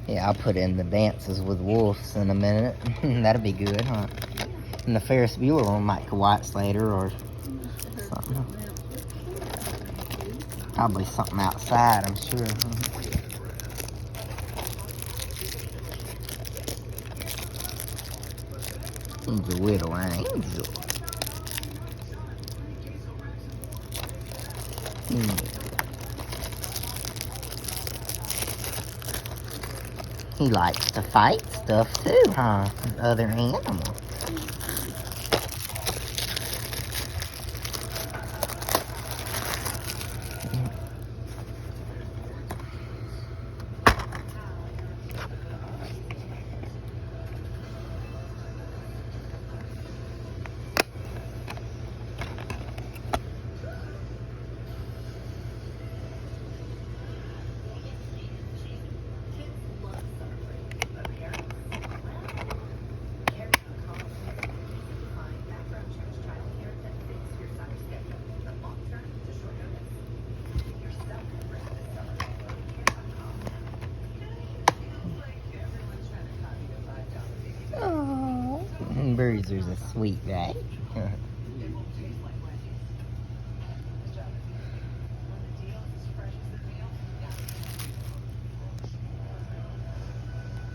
Yeah, I'll put in the Dances with Wolves in a minute. That'll be good, huh? And the Ferris Bueller one might go watch later or something. Probably something outside, I'm sure. He's a little angel. He likes to fight stuff too, huh? Other animals. Oh, Bruiser's a sweet guy.